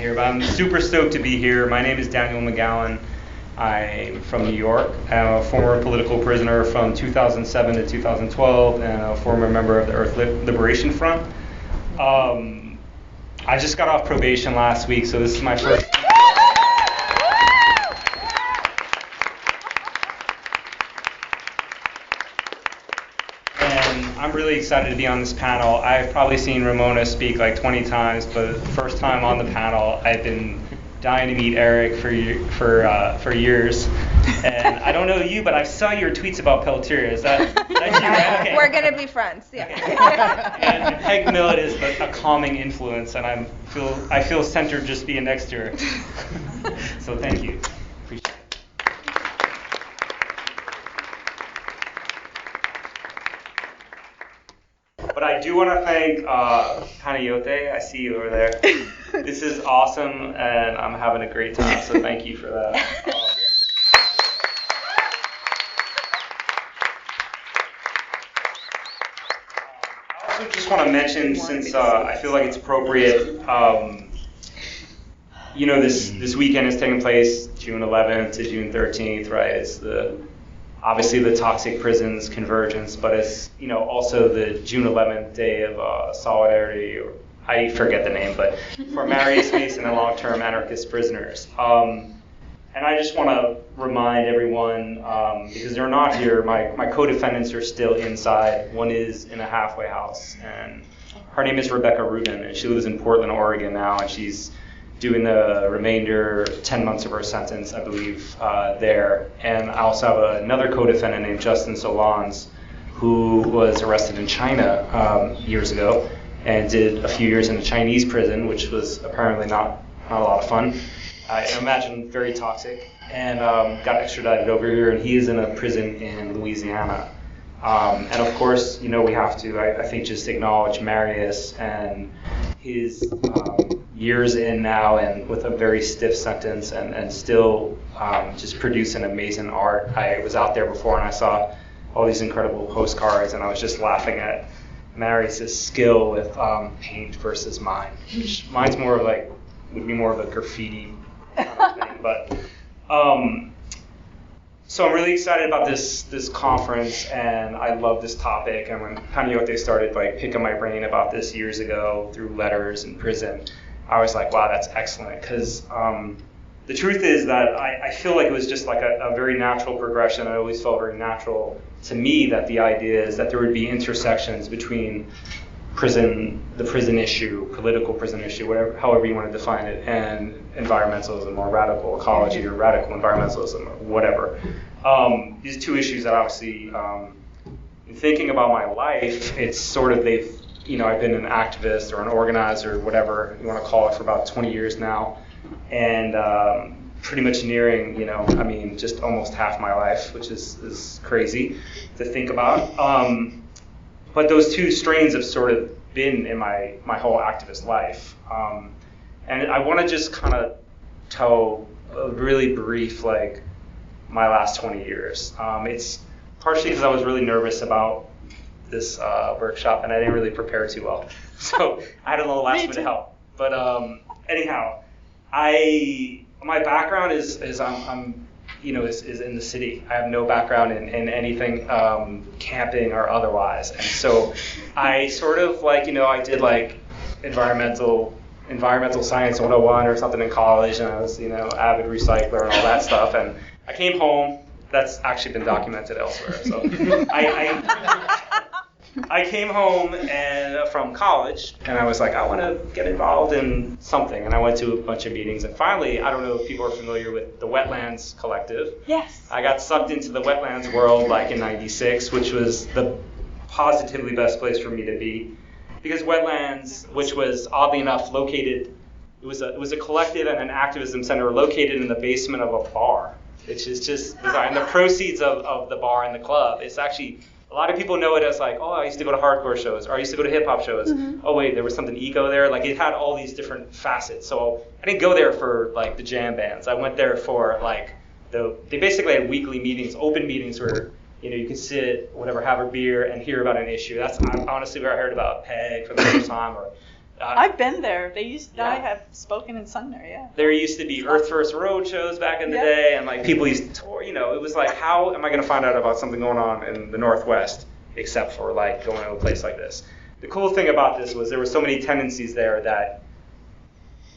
here, but I'm super stoked to be here. My name is Daniel McGowan. I'm from New York. I'm a former political prisoner from 2007 to 2012 and a former member of the Earth Liberation Front. I just got off probation last week, so this is my first... I'm really excited to be on this panel. I've probably seen Ramona speak like 20 times, but the first time on the panel, I've been dying to meet Eric for years. And I don't know you, but I saw your tweets about Pelletier. Is that you, right? Okay. We're going to be friends, yeah. And Peg Millett is a calming influence, and I feel centered just being next to her. So thank you. Appreciate it. But I do want to thank Hanayote. I see you over there. This is awesome, and I'm having a great time, so thank you for that. I also just want to mention, since I feel like it's appropriate, this weekend is taking place June 11th to June 13th, right? It's obviously the Toxic Prisons Convergence, but it's also the June 11th day of solidarity, or I forget the name, but for Marius Mason and long-term anarchist prisoners. And I just want to remind everyone, because they're not here, my co-defendants are still inside. One is in a halfway house, and her name is Rebecca Rubin, and she lives in Portland, Oregon now, and she's doing the remainder 10 months of her sentence, I believe, there. And I also have another co-defendant named Justin Solans, who was arrested in China years ago and did a few years in a Chinese prison, which was apparently not a lot of fun. I imagine very toxic, and got extradited over here, and he is in a prison in Louisiana. And of course, we have to, I think, just acknowledge Marius and his years in now, and with a very stiff sentence, and still just producing amazing art. I was out there before and I saw all these incredible postcards, and I was just laughing at Marius's skill with paint versus mine. Which mine's would be more of a graffiti kind of thing. But so I'm really excited about this conference, and I love this topic. And when Hanayote started picking my brain about this years ago through letters in prison, I was like, wow, that's excellent. Because the truth is that I feel like it was just a very natural progression. It always felt very natural to me that the idea is that there would be intersections between the prison issue, political prison issue, however you want to define it, and environmentalism or radical ecology or radical environmentalism or whatever. These two issues that obviously, in thinking about my life, it's sort of I've been an activist or an organizer, whatever you want to call it, for about 20 years now, and pretty much nearing, just almost half my life, which is crazy to think about. But those two strains have sort of been in my whole activist life. And I want to just kind of tell a really brief, my last 20 years. It's partially because I was really nervous about this workshop, and I didn't really prepare too well. So I had a little last minute help. But anyhow, my background is I'm is in the city. I have no background in anything camping or otherwise. And so I sort of I did environmental science 101 or something in college, and I was avid recycler and all that stuff. And I came home. That's actually been documented elsewhere. So I came home from college, and I was like, I want to get involved in something. And I went to a bunch of meetings, and finally, I don't know if people are familiar with the Wetlands Collective. Yes. I got sucked into the wetlands world in '96, which was the positively best place for me to be, because Wetlands, which was oddly enough located, it was a collective and an activism center located in the basement of a bar, which is just bizarre. And the proceeds of the bar and the club, it's actually, a lot of people know it as I used to go to hardcore shows, or I used to go to hip hop shows. Mm-hmm. Oh wait, there was something ego there. It had all these different facets. So I didn't go there for the jam bands. I went there for they basically had weekly meetings, open meetings where you could sit, whatever, have a beer and hear about an issue. That's honestly where I heard about PEG for the first time, or I've been there. Yeah. I have spoken and sung there, yeah. There used to be Earth First Road shows back in the day, and like people used to tour. It was like, how am I going to find out about something going on in the Northwest, except for like going to a place like this? The cool thing about this was there were so many tendencies there that,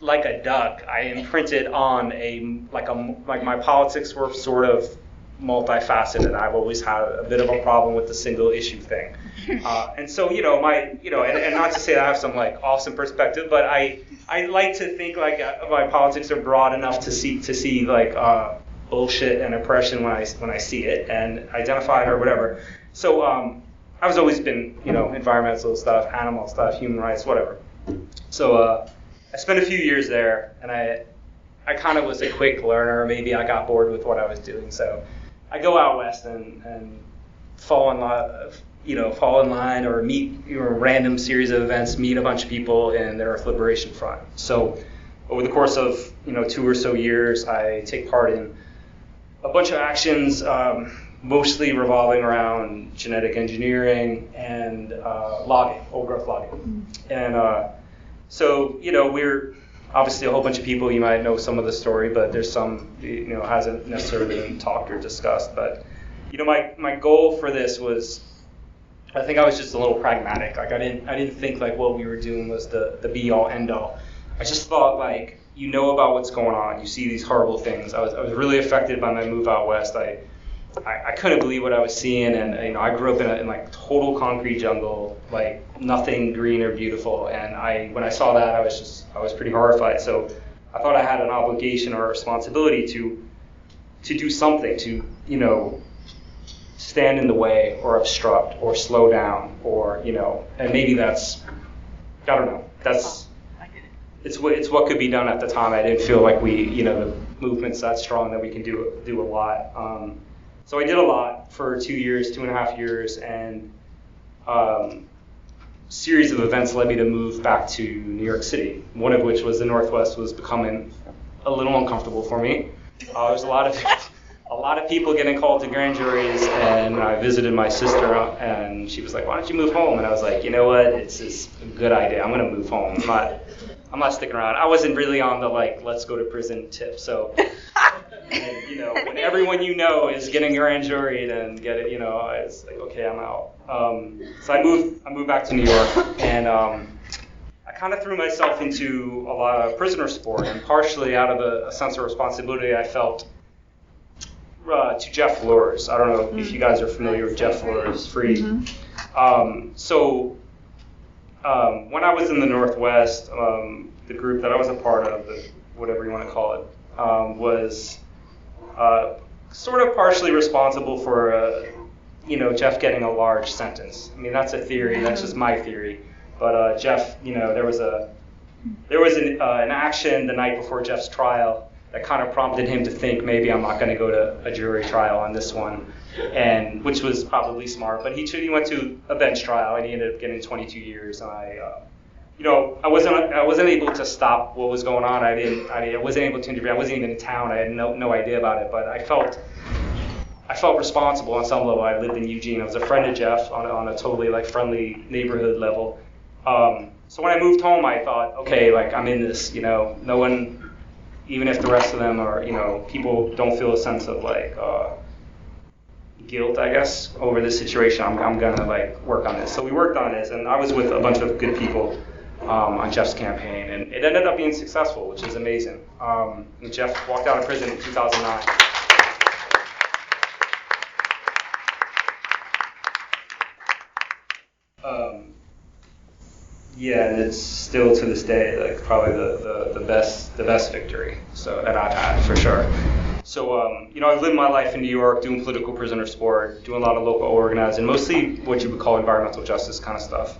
like a duck, I imprinted on like my politics were sort of multifaceted. I've always had a bit of a problem with the single issue thing. And so, and not to say that I have some like awesome perspective, but I like to think like my politics are broad enough to see like bullshit and oppression when I see it and identify it or whatever. So I was always been, environmental stuff, animal stuff, human rights, whatever. So I spent a few years there, and I kind of was a quick learner. Maybe I got bored with what I was doing, so I go out west and fall in line or meet a random series of events, meet a bunch of people in the Earth Liberation Front. So over the course of 2 or so years, I take part in a bunch of actions, mostly revolving around genetic engineering and logging, old growth logging. And so we're obviously a whole bunch of people. You might know some of the story, but there's some hasn't necessarily been talked or discussed. But my goal for this was, I think I was just a little pragmatic. Like I didn't think like what we were doing was the be all end all. I just thought like about what's going on. You see these horrible things. I was really affected by my move out west. I couldn't believe what I was seeing, and I grew up in like total concrete jungle, like nothing green or beautiful. And when I saw that, I was pretty horrified. So I thought I had an obligation or a responsibility to do something to stand in the way or obstruct or slow down or and maybe that's, I don't know, that's it's what could be done at the time. I didn't feel like the movement's that strong that we can do a lot. So I did a lot for 2.5 years, and series of events led me to move back to New York City, one of which was the Northwest was becoming a little uncomfortable for me. There's a lot of people getting called to grand juries, and I visited my sister, and she was like, why don't you move home? And I was like, you know what, it's just a good idea. I'm going to move home. I'm not sticking around. I wasn't really on the let's go to prison tip. So, and, when everyone is getting grand juried and get it, it's like, okay, I'm out. So I moved back to New York, and I kind of threw myself into a lot of prisoner support, and partially out of a sense of responsibility I felt to Jeff Flores. I don't know if you guys are familiar with Jeff Flores, Free. When I was in the Northwest, the group that I was a part of, whatever you want to call it, was sort of partially responsible for, Jeff getting a large sentence. I mean, that's a theory. That's just my theory. But Jeff, there was an action the night before Jeff's trial that kind of prompted him to think maybe I'm not going to go to a jury trial on this one, and which was probably smart. But he went to a bench trial, and he ended up getting 22 years. And I wasn't able to stop what was going on. I wasn't able to interview. I wasn't even in town. I had no idea about it. But I felt responsible on some level. I lived in Eugene. I was a friend of Jeff on a totally friendly neighborhood level. So when I moved home, I thought, okay, I'm in this. No one. Even if the rest of them are, people don't feel a sense of guilt, I guess, over this situation, I'm gonna work on this. So we worked on this, and I was with a bunch of good people on Jeff's campaign, and it ended up being successful, which is amazing. And Jeff walked out of prison in 2009. Yeah, and it's still to this day probably the best victory that I've had for sure. So I've lived my life in New York doing political prisoner support, doing a lot of local organizing, mostly what you would call environmental justice kind of stuff.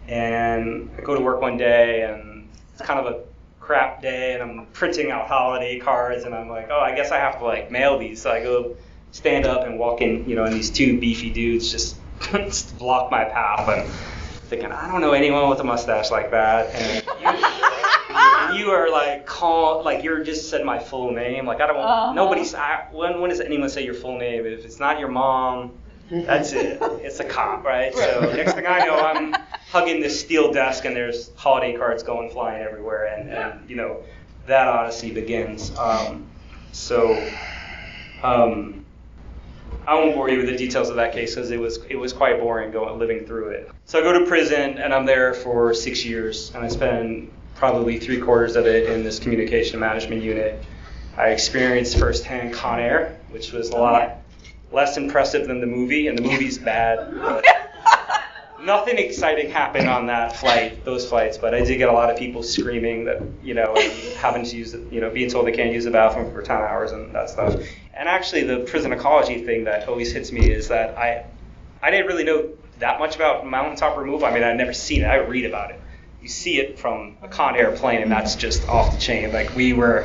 And I go to work one day, and it's kind of a crap day, and I'm printing out holiday cards, and I'm like, oh, I guess I have to mail these. So I go stand up and walk in, and these two beefy dudes just block my path, and thinking, I don't know anyone with a mustache like that, and you are you just said my full name. I don't. Nobody's. When does anyone say your full name? If it's not your mom, that's it. It's a cop, right? So next thing I know, I'm hugging this steel desk, and there's holiday cards going flying everywhere, and you know, that odyssey begins. I won't bore you with the details of that case because it was quite boring living through it. So I go to prison, and I'm there for 6 years, and I spend probably 3/4 of it in this communication management unit. I experienced firsthand Con Air, which was a lot less impressive than the movie, and the movie's bad. But nothing exciting happened on those flights, but I did get a lot of people screaming that, you know, and having to use, you know, being told they can't use the bathroom for 10 hours and that stuff. And actually, the prison ecology thing that always hits me is that I didn't really know that much about mountaintop removal. I mean, I'd never seen it. I read about it. You see it from a Con Air plane, and that's just off the chain. Like, we were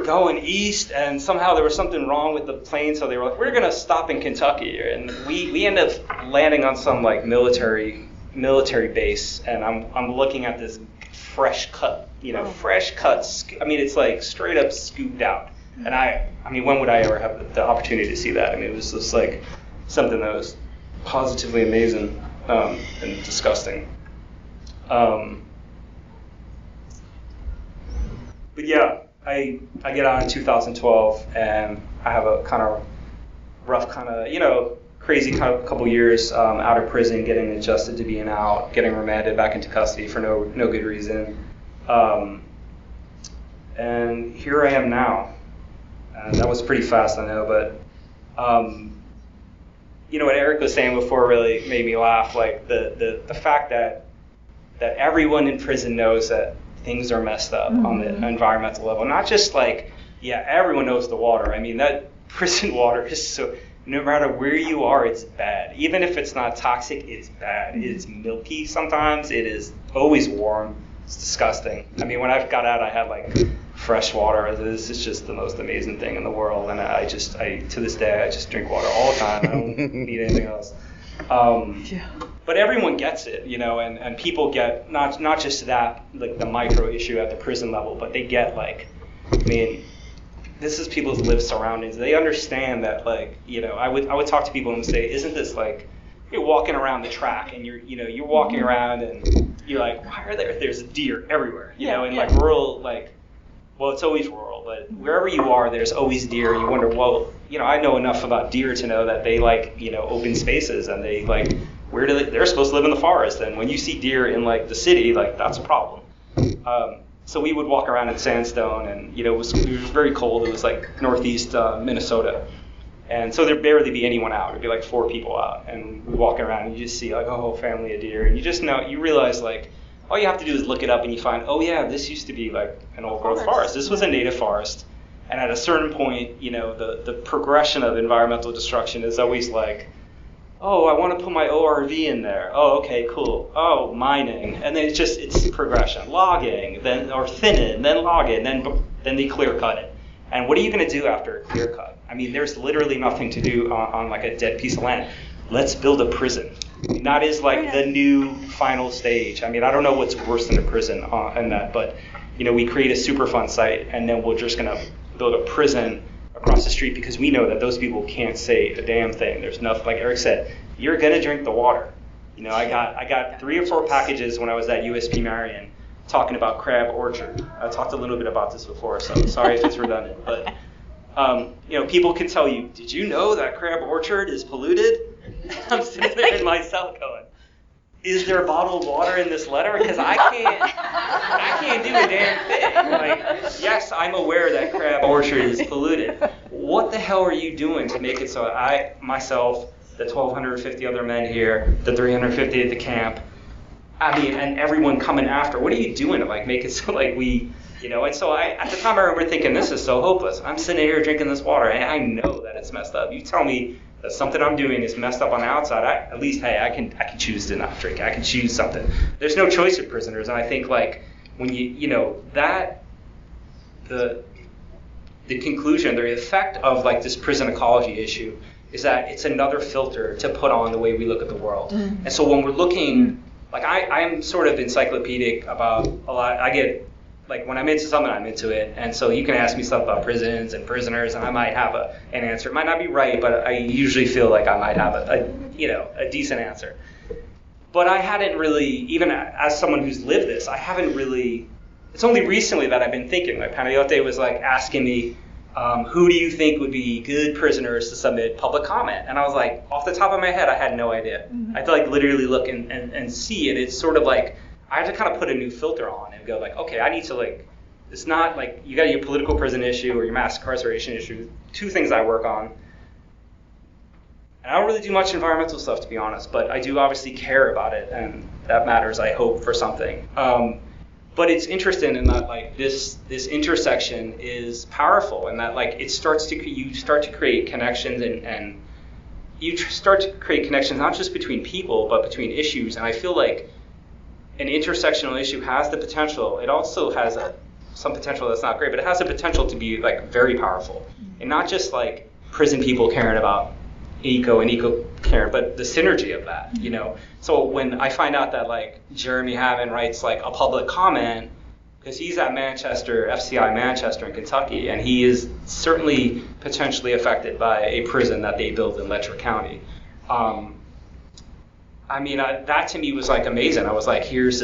going east, and somehow there was something wrong with the plane, so they were like, we're going to stop in Kentucky. And we ended up landing on some, like, military base, and I'm looking at this fresh cut, I mean, it's like straight up scooped out. And I mean, when would I ever have the opportunity to see that? I mean, it was just like something that was positively amazing and disgusting. But yeah, I get out in 2012, and I have a kind of rough, crazy couple years out of prison, getting adjusted to being out, getting remanded back into custody for no good reason. And here I am now. And that was pretty fast, I know, but what Eric was saying before really made me laugh. Like the fact that everyone in prison knows that things are messed up on the environmental level. Not just like, everyone knows the water. I mean, that prison water is so, no matter where you are, it's bad. Even if it's not toxic, it's bad. It's milky sometimes. It is always warm. It's disgusting. I mean, when I got out, I had like fresh water. This is just the most amazing thing in the world. And I to this day, I just drink water all the time. I don't need anything else. But everyone gets it, and people get not just that, like the micro issue at the prison level, but they get like, I mean, this is people's lived surroundings. They understand that, like, I would talk to people and say, isn't this like, you're walking around the track and you're walking around and you're like, why are there's deer everywhere, like rural, like, well, it's always rural, but wherever you are, there's always deer. You wonder, well, I know enough about deer to know that they like, open spaces, and they like, where do they're supposed to live in the forest. And when you see deer in like the city, like that's a problem. So we would walk around in sandstone, and it was very cold. It was like northeast Minnesota. And so there'd barely be anyone out. It'd be like 4 people out, and we'd walk around and you just see like a whole family of deer, and you realize like, all you have to do is look it up and you find, oh yeah, this used to be like an old growth forest. This was a native forest. And at a certain point, the progression of environmental destruction is always like, oh, I want to put my ORV in there. Oh, okay, cool. Oh, mining. And then it's progression. Logging, then, or thinning, then logging, then they clear cut it. And what are you going to do after a clear cut? I mean, there's literally nothing to do on like a dead piece of land. Let's build a prison. And that is like the new final stage. I mean, I don't know what's worse than a prison in that, but we create a Superfund site, and then we're just gonna build a prison across the street because we know that those people can't say a damn thing. There's nothing, like Eric said, you're gonna drink the water. I got 3 or 4 packages when I was at USP Marion talking about Crab Orchard. I talked a little bit about this before, so sorry if it's redundant, but people can tell you, did you know that Crab Orchard is polluted? I'm sitting there in my cell going, is there bottled water in this letter? Because I can't do a damn thing. Like, yes, I'm aware that Crab Orchard is polluted. What the hell are you doing to make it so I, myself, the 1,250 other men here, the 350 at the camp, I mean, and everyone coming after, what are you doing to like make it so like we, and so at the time I remember thinking, this is so hopeless. I'm sitting here drinking this water, and I know that it's messed up. You tell me that something I'm doing is messed up on the outside, at least, hey, I can choose to not drink. I can choose something. There's no choice of prisoners, and I think like when that the conclusion, the effect of like this prison ecology issue is that it's another filter to put on the way we look at the world. And so when we're looking, like I'm sort of encyclopedic about a lot. I get like when I'm into something, I'm into it. And so you can ask me stuff about prisons and prisoners, and I might have an answer. It might not be right, but I usually feel like I might have a decent answer. But I hadn't really, even as someone who's lived this, I haven't really, it's only recently that I've been thinking. Like Panayiote was like asking me, who do you think would be good prisoners to submit public comment? And I was like, off the top of my head, I had no idea. I had to like literally look and see it. It's sort of like, I had to kind of put a new filter on and go like, okay, I need to like, it's not like you got your political prison issue or your mass incarceration issue, two things I work on. And I don't really do much environmental stuff, to be honest, but I do obviously care about it, and that matters, I hope, for something. But it's interesting in that like this intersection is powerful, and that like you start to create connections, and you start to create connections not just between people but between issues. And I feel like an intersectional issue has the potential. It also has some potential that's not great, but it has the potential to be like very powerful, and not just like prison people caring about eco care, but the synergy of that, you know. So when I find out that like Jeremy Hammond writes like a public comment, because he's at Manchester, FCI Manchester in Kentucky, and he is certainly potentially affected by a prison that they built in Letcher County. I mean, that to me was like amazing. I was like, here's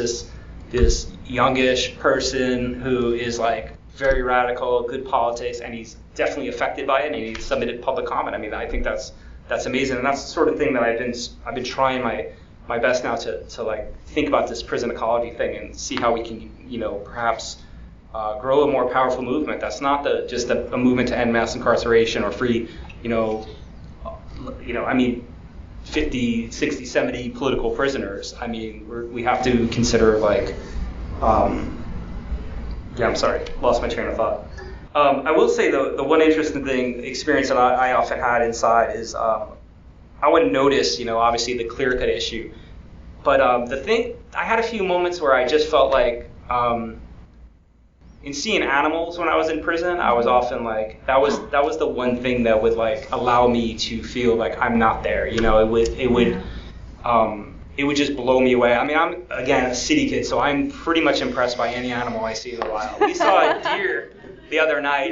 this youngish person who is like very radical, good politics, and he's definitely affected by it, and he submitted public comment. I mean, I think that's amazing, and that's the sort of thing that I've been trying my best now to like think about this prison ecology thing and see how we can, you know, perhaps grow a more powerful movement that's not just a movement to end mass incarceration or free, you know, I mean, 50, 60, 70 political prisoners. I mean, we have to consider like, I'm sorry, lost my train of thought. I will say the one interesting experience that I often had inside is I would notice, you know, obviously the clear cut issue, but I had a few moments where I just felt like in seeing animals when I was in prison, I was often like, that was the one thing that would like allow me to feel like I'm not there, you know. It would just blow me away. I mean, I'm again a city kid, so I'm pretty much impressed by any animal I see in the wild. We saw a deer the other night,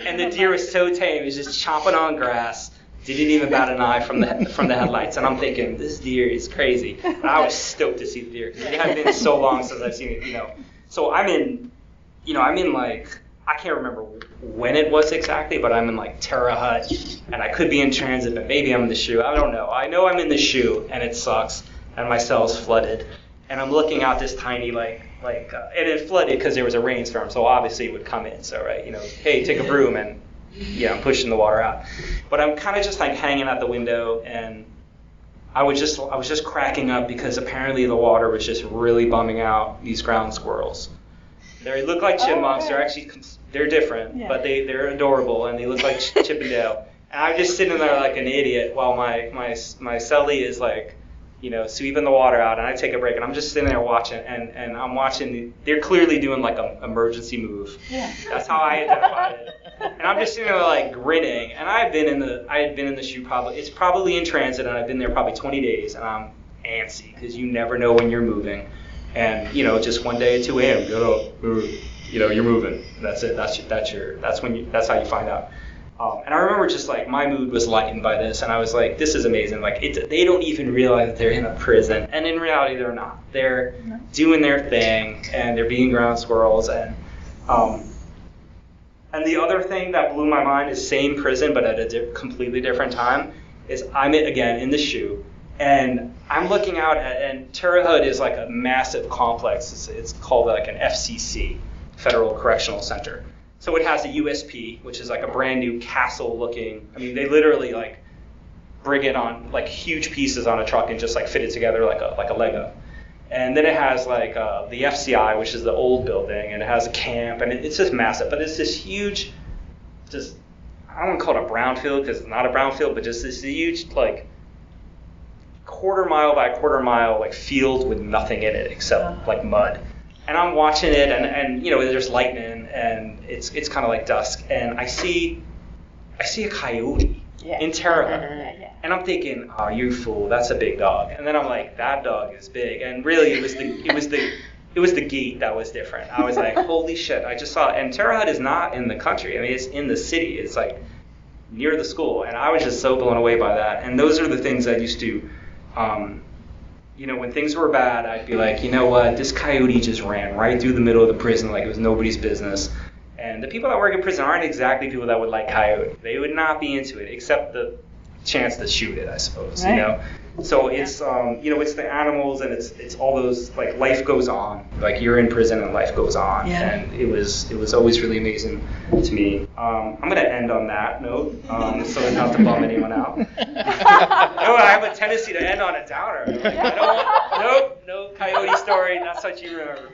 and the deer was so tame. It was just chomping on grass. Didn't even bat an eye from the headlights. And I'm thinking, this deer is crazy. And I was stoked to see the deer because it had been so long since I've seen it, you know. So I'm in like, I can't remember when it was exactly, but I'm in like Terre Haute, and I could be in transit, but maybe I'm in the shoe. I don't know. I know I'm in the shoe, and it sucks, and my cell's flooded, and I'm looking out this tiny and it flooded because there was a rainstorm, so obviously it would come in. So right, you know, hey, take a broom, and yeah, I'm pushing the water out. But I'm kind of just like hanging out the window, and I was just cracking up because apparently the water was just really bumming out these ground squirrels. They look like chipmunks. They're different, yeah. But they're adorable, and they look like Chip and Dale. And I'm just sitting there like an idiot while my cellie is like, you know, sweeping the water out, and I take a break, and I'm just sitting there watching, and I'm watching. They're clearly doing like an emergency move. Yeah. That's how I identified it. And I'm just sitting there like grinning. And I had been in the shoe it's probably in transit, and I've been there probably 20 days, and I'm antsy because you never know when you're moving. And you know, just one day at 2 a.m. You know, you're moving. That's it. That's how you find out. And I remember just like my mood was lightened by this, and I was like, this is amazing. Like they don't even realize that they're in a prison, and in reality they're not. They're doing their thing, and they're being ground squirrels. And the other thing that blew my mind is same prison, but at a completely different time, is I'm again in the shoe, and I'm looking out and Terre Haute is like a massive complex. It's called like an FCC, Federal Correctional Center. So it has a USP, which is like a brand new castle looking. I mean, they literally like bring it on like huge pieces on a truck and just like fit it together like a Lego. And then it has like the FCI, which is the old building, and it has a camp, and it's just massive. But it's this huge, just, I don't want to call it a brownfield because it's not a brownfield, but just this huge like quarter mile by quarter mile like field with nothing in it except like mud. And I'm watching it, and you know, there's lightning, and it's kind of like dusk, and I see a coyote in Terre Haute, and I'm thinking, oh, you fool, that's a big dog. And then I'm like, that dog is big, and really it was the gate that was different. I was like, holy shit, I just saw it. And Terre Haute is not in the country. I mean, it's in the city. It's like near the school, and I was just so blown away by that. And those are the things that used to when things were bad, I'd be like, you know what, this coyote just ran right through the middle of the prison like it was nobody's business. And the people that work in prison aren't exactly people that would like coyote. They would not be into it, except the chance to shoot it, I suppose. Right. So it's it's the animals, and it's all those, like, life goes on. Like, you're in prison and life goes on. Yeah. And it was always really amazing to me. I'm gonna end on that note, so as not to bum anyone out. I have a tendency to end on a downer. Like, I don't want, no coyote story, not such you remember.